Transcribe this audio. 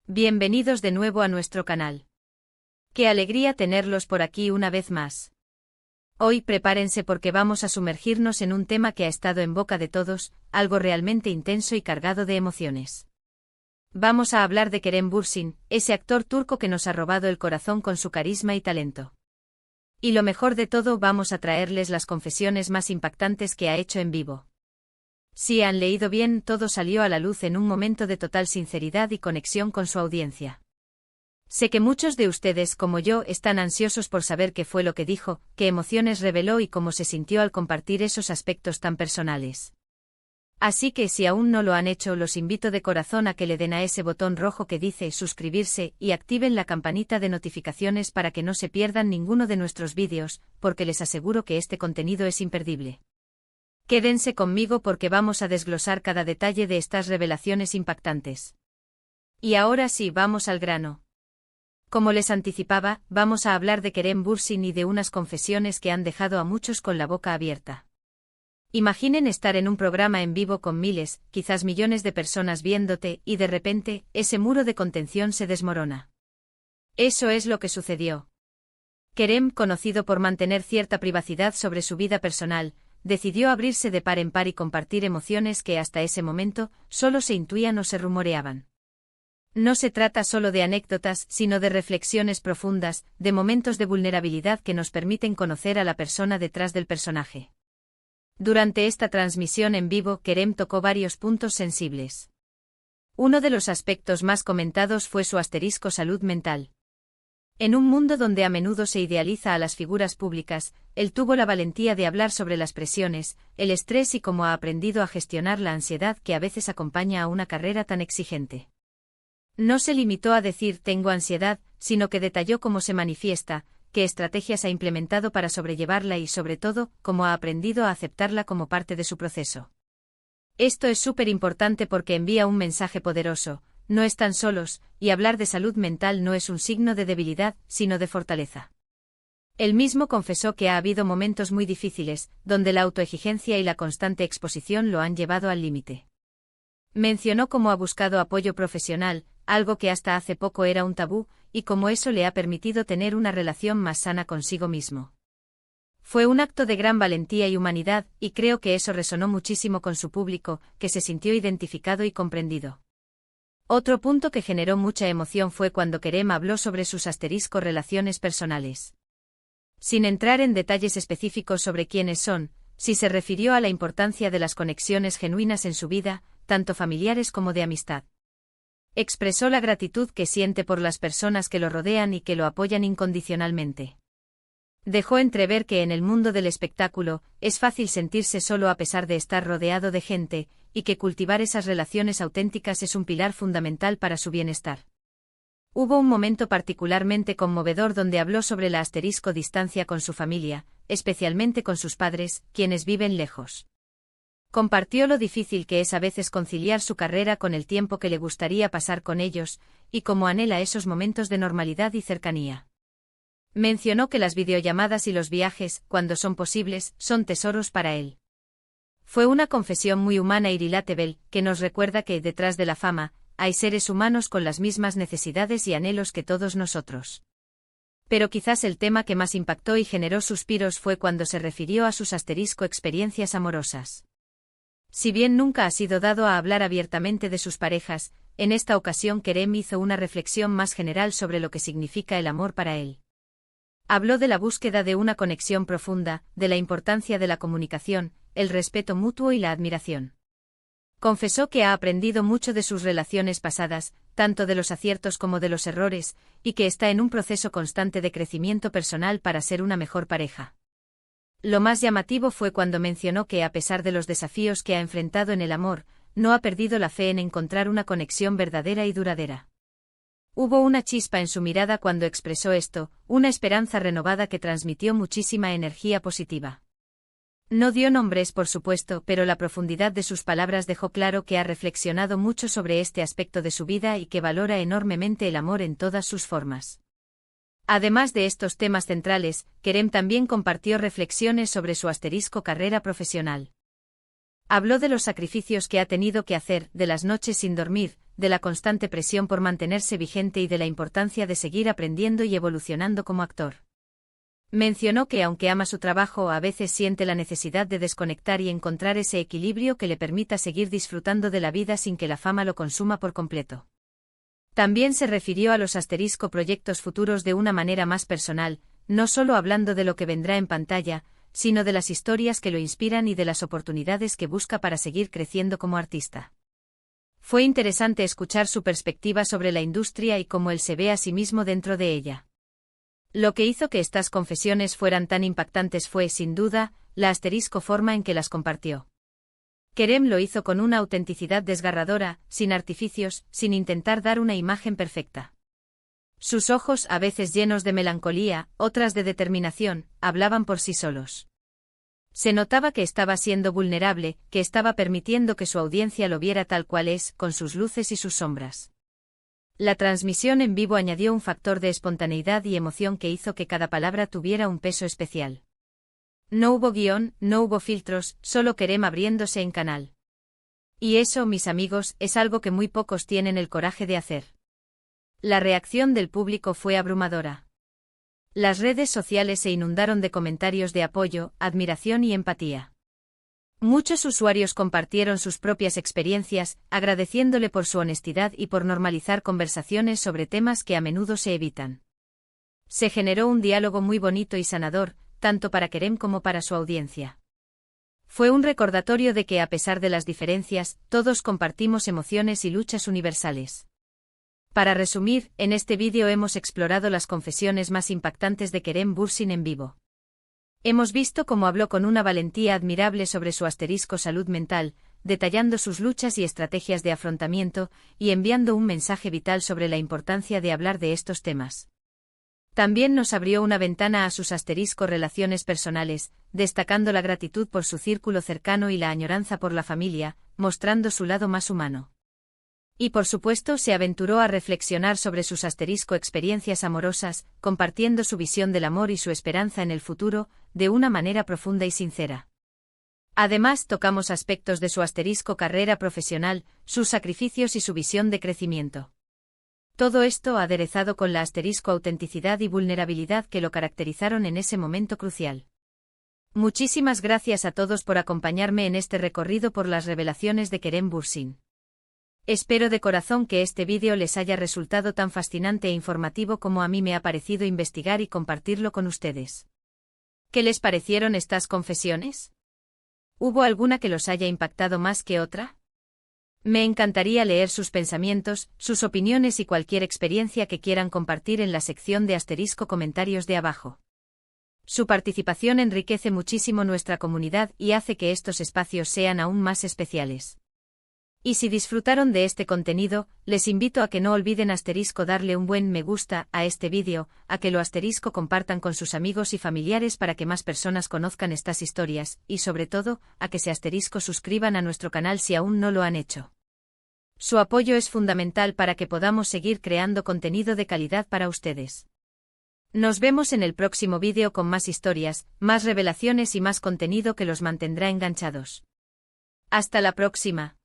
Bienvenidos de nuevo a nuestro canal. Qué alegría tenerlos por aquí una vez más. Hoy prepárense porque vamos a sumergirnos en un tema que ha estado en boca de todos, algo realmente intenso y cargado de emociones. Vamos a hablar de Kerem Bürsin, ese actor turco que nos ha robado el corazón con su carisma y talento. Y lo mejor de todo, vamos a traerles las confesiones más impactantes que ha hecho en vivo. Si han leído bien, todo salió a la luz en un momento de total sinceridad y conexión con su audiencia. Sé que muchos de ustedes, como yo, están ansiosos por saber qué fue lo que dijo, qué emociones reveló y cómo se sintió al compartir esos aspectos tan personales. Así que si aún no lo han hecho, los invito de corazón a que le den a ese botón rojo que dice suscribirse y activen la campanita de notificaciones para que no se pierdan ninguno de nuestros vídeos, porque les aseguro que este contenido es imperdible. Quédense conmigo porque vamos a desglosar cada detalle de estas revelaciones impactantes. Y ahora sí, vamos al grano. Como les anticipaba, vamos a hablar de Kerem Bürsin y de unas confesiones que han dejado a muchos con la boca abierta. Imaginen estar en un programa en vivo con miles, quizás millones de personas viéndote, y de repente, ese muro de contención se desmorona. Eso es lo que sucedió. Kerem, conocido por mantener cierta privacidad sobre su vida personal, decidió abrirse de par en par y compartir emociones que hasta ese momento solo se intuían o se rumoreaban. No se trata solo de anécdotas, sino de reflexiones profundas, de momentos de vulnerabilidad que nos permiten conocer a la persona detrás del personaje. Durante esta transmisión en vivo, Kerem tocó varios puntos sensibles. Uno de los aspectos más comentados fue su asterisco salud mental. En un mundo donde a menudo se idealiza a las figuras públicas, él tuvo la valentía de hablar sobre las presiones, el estrés y cómo ha aprendido a gestionar la ansiedad que a veces acompaña a una carrera tan exigente. No se limitó a decir tengo ansiedad, sino que detalló cómo se manifiesta, qué estrategias ha implementado para sobrellevarla y, sobre todo, cómo ha aprendido a aceptarla como parte de su proceso. Esto es súper importante porque envía un mensaje poderoso: no están solos, y hablar de salud mental no es un signo de debilidad, sino de fortaleza. Él mismo confesó que ha habido momentos muy difíciles, donde la autoexigencia y la constante exposición lo han llevado al límite. Mencionó cómo ha buscado apoyo profesional, algo que hasta hace poco era un tabú, y cómo eso le ha permitido tener una relación más sana consigo mismo. Fue un acto de gran valentía y humanidad, y creo que eso resonó muchísimo con su público, que se sintió identificado y comprendido. Otro punto que generó mucha emoción fue cuando Kerem habló sobre sus relaciones personales. Sin entrar en detalles específicos sobre quiénes son, sí se refirió a la importancia de las conexiones genuinas en su vida, tanto familiares como de amistad. Expresó la gratitud que siente por las personas que lo rodean y que lo apoyan incondicionalmente. Dejó entrever que en el mundo del espectáculo, es fácil sentirse solo a pesar de estar rodeado de gente, y que cultivar esas relaciones auténticas es un pilar fundamental para su bienestar. Hubo un momento particularmente conmovedor donde habló sobre la distancia con su familia, especialmente con sus padres, quienes viven lejos. Compartió lo difícil que es a veces conciliar su carrera con el tiempo que le gustaría pasar con ellos, y cómo anhela esos momentos de normalidad y cercanía. Mencionó que las videollamadas y los viajes, cuando son posibles, son tesoros para él. Fue una confesión muy humana y relatable, que nos recuerda que, detrás de la fama, hay seres humanos con las mismas necesidades y anhelos que todos nosotros. Pero quizás el tema que más impactó y generó suspiros fue cuando se refirió a sus experiencias amorosas. Si bien nunca ha sido dado a hablar abiertamente de sus parejas, en esta ocasión Kerem hizo una reflexión más general sobre lo que significa el amor para él. Habló de la búsqueda de una conexión profunda, de la importancia de la comunicación, el respeto mutuo y la admiración. Confesó que ha aprendido mucho de sus relaciones pasadas, tanto de los aciertos como de los errores, y que está en un proceso constante de crecimiento personal para ser una mejor pareja. Lo más llamativo fue cuando mencionó que a pesar de los desafíos que ha enfrentado en el amor, no ha perdido la fe en encontrar una conexión verdadera y duradera. Hubo una chispa en su mirada cuando expresó esto, una esperanza renovada que transmitió muchísima energía positiva. No dio nombres, por supuesto, pero la profundidad de sus palabras dejó claro que ha reflexionado mucho sobre este aspecto de su vida y que valora enormemente el amor en todas sus formas. Además de estos temas centrales, Kerem también compartió reflexiones sobre su carrera profesional. Habló de los sacrificios que ha tenido que hacer, de las noches sin dormir, de la constante presión por mantenerse vigente y de la importancia de seguir aprendiendo y evolucionando como actor. Mencionó que aunque ama su trabajo, a veces siente la necesidad de desconectar y encontrar ese equilibrio que le permita seguir disfrutando de la vida sin que la fama lo consuma por completo. También se refirió a los proyectos futuros de una manera más personal, no solo hablando de lo que vendrá en pantalla, sino de las historias que lo inspiran y de las oportunidades que busca para seguir creciendo como artista. Fue interesante escuchar su perspectiva sobre la industria y cómo él se ve a sí mismo dentro de ella. Lo que hizo que estas confesiones fueran tan impactantes fue, sin duda, la forma en que las compartió. Kerem lo hizo con una autenticidad desgarradora, sin artificios, sin intentar dar una imagen perfecta. Sus ojos, a veces llenos de melancolía, otras de determinación, hablaban por sí solos. Se notaba que estaba siendo vulnerable, que estaba permitiendo que su audiencia lo viera tal cual es, con sus luces y sus sombras. La transmisión en vivo añadió un factor de espontaneidad y emoción que hizo que cada palabra tuviera un peso especial. No hubo guión, no hubo filtros, solo Kerem abriéndose en canal. Y eso, mis amigos, es algo que muy pocos tienen el coraje de hacer. La reacción del público fue abrumadora. Las redes sociales se inundaron de comentarios de apoyo, admiración y empatía. Muchos usuarios compartieron sus propias experiencias, agradeciéndole por su honestidad y por normalizar conversaciones sobre temas que a menudo se evitan. Se generó un diálogo muy bonito y sanador, tanto para Kerem como para su audiencia. Fue un recordatorio de que, a pesar de las diferencias, todos compartimos emociones y luchas universales. Para resumir, en este vídeo hemos explorado las confesiones más impactantes de Kerem Bürsin en vivo. Hemos visto cómo habló con una valentía admirable sobre su salud mental, detallando sus luchas y estrategias de afrontamiento, y enviando un mensaje vital sobre la importancia de hablar de estos temas. También nos abrió una ventana a sus relaciones personales, destacando la gratitud por su círculo cercano y la añoranza por la familia, mostrando su lado más humano. Y por supuesto se aventuró a reflexionar sobre sus experiencias amorosas, compartiendo su visión del amor y su esperanza en el futuro, de una manera profunda y sincera. Además tocamos aspectos de su carrera profesional, sus sacrificios y su visión de crecimiento. Todo esto aderezado con la autenticidad y vulnerabilidad que lo caracterizaron en ese momento crucial. Muchísimas gracias a todos por acompañarme en este recorrido por las revelaciones de Kerem Bürsin. Espero de corazón que este vídeo les haya resultado tan fascinante e informativo como a mí me ha parecido investigar y compartirlo con ustedes. ¿Qué les parecieron estas confesiones? ¿Hubo alguna que los haya impactado más que otra? Me encantaría leer sus pensamientos, sus opiniones y cualquier experiencia que quieran compartir en la sección de comentarios de abajo. Su participación enriquece muchísimo nuestra comunidad y hace que estos espacios sean aún más especiales. Y si disfrutaron de este contenido, les invito a que no olviden darle un buen me gusta a este vídeo, a que lo compartan con sus amigos y familiares para que más personas conozcan estas historias, y sobre todo, a que se suscriban a nuestro canal si aún no lo han hecho. Su apoyo es fundamental para que podamos seguir creando contenido de calidad para ustedes. Nos vemos en el próximo vídeo con más historias, más revelaciones y más contenido que los mantendrá enganchados. Hasta la próxima.